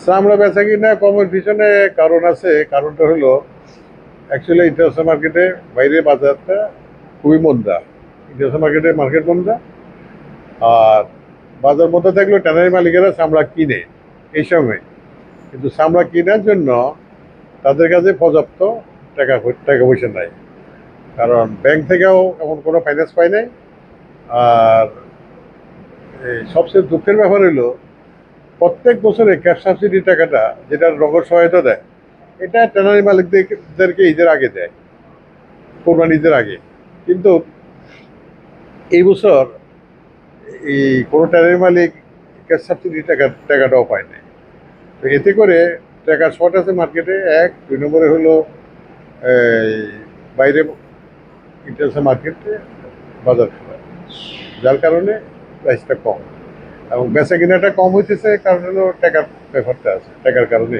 চামড়া বেচা কিনা কমের পিছনে কারণ আছে। কারণটা হলো অ্যাকচুয়ালি ইন্টারন্যাশনাল মার্কেটে বাইরে বাজারটা খুবই মন্দা। ইন্টারন্যাশনাল মার্কেট মন্দা। আর বাজার মধ্যে থাকলেও ট্যানারি মালিকেরা চামড়া কিনে এই সময়, কিন্তু চামড়া কেনার জন্য তাদের কাছে পর্যাপ্ত টাকা পয়সা নাই, কারণ ব্যাংক থেকেও এমন কোনো ফাইন্যান্স পায় নাই। আর সবচেয়ে দুঃখের ব্যাপার হলো প্রত্যেক বছরে ক্যাশ সাবসিডি টাকাটা যেটা নগদ সহায়তা দেয়, এটা ট্যানারি মালিকদেরকে ঈদের আগে দেয়, কোরবানি ঈদের আগে। কিন্তু এই বছর এই কোনো ট্যানারি মালিক ক্যাশ সাবসিডি টাকাটাও পায় নাই। তো এতে করে টাকা শর্ট আছে মার্কেটে। এক, 2 নম্বরে হলো বাইরে ইন্টারন্যাশনাল মার্কেটে বাজার খোলা, যার কারণে প্রাইসটা কম এবং বেচা কিনাটা কম হইতেছে। কারণ হলো টাকার ব্যাপারটা আছে, টাকার কারণে।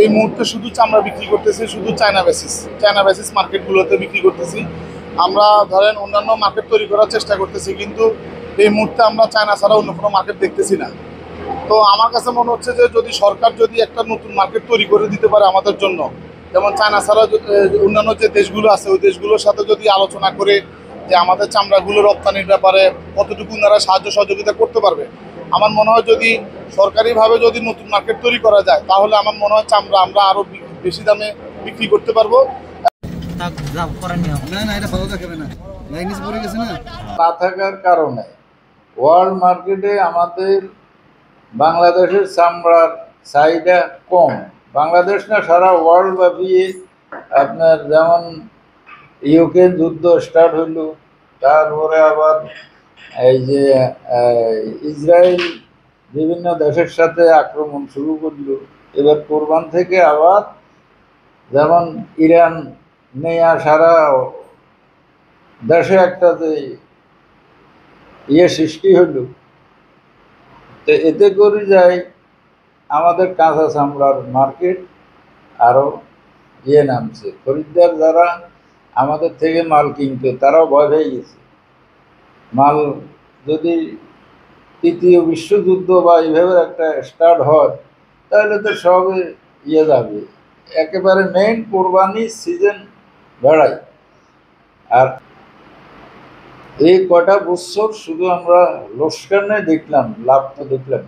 এই মুহূর্তে শুধু চামড়া বিক্রি করতেছি, শুধু চায়না বেসিস মার্কেটগুলোতে বিক্রি করতেছি। আমরা ধরেন অন্যান্য মার্কেট তৈরি করার চেষ্টা করতেছি, কিন্তু এই মুহূর্তে আমরা চায়না ছাড়া অন্য কোনো মার্কেট দেখতেছি না। তো আমার কাছে মনে হচ্ছে যে যদি সরকার যদি একটা নতুন মার্কেট তৈরি করে দিতে পারে আমাদের জন্য, যেমন চায়না ছাড়া অন্যান্য যে দেশগুলো আছে ওই দেশগুলোর সাথে যদি আলোচনা করে যে আমাদের চামড়াগুলো রপ্তানির ব্যাপারে কতটুকু তারা সাহায্য সহযোগিতা করতে পারবে, আমার মনে হয় যদি সরকারিভাবে যদি নতুন মার্কেট তৈরি করা যায় তাহলে আমার মনে হয় চামড়া আমরা আরো বেশি দামে বিক্রি করতে পারবো। না থাকার কারণে ওয়ার্ল্ড মার্কেটে আমাদের বাংলাদেশের চামড়ার চাহিদা কম। বাংলাদেশ না, সারা ওয়ার্ল্ড ব্যাপী আপনার যেমন ইউক্রেন যুদ্ধ স্টার্ট হইল, তারপরে আবার এই যে ইসরায়েল বিভিন্ন দেশের সাথে আক্রমণ শুরু করলো, এবার কোরবান থেকে আবার যেমন ইরান নেয়া সারা দেশে একটা যে সৃষ্টি হইল, তো এতে করে যায় আমাদের কাঁচা চামড়ার মার্কেট আরও নামছে। খরিদ্দার যারা আমাদের থেকে মাল কিনতো তারাও ভয় পেয়ে গেছে, মাল যদি তৃতীয় বিশ্বযুদ্ধ বা এইভাবে একটা স্টার্ট হয় তাহলে তো সবে যাবে। একেবারে মেইন কোরবানি সিজন বেড়ায়। আর এই কটা বছর শুধু আমরা লোকসানে দেখলাম, লাভ তো দেখলাম।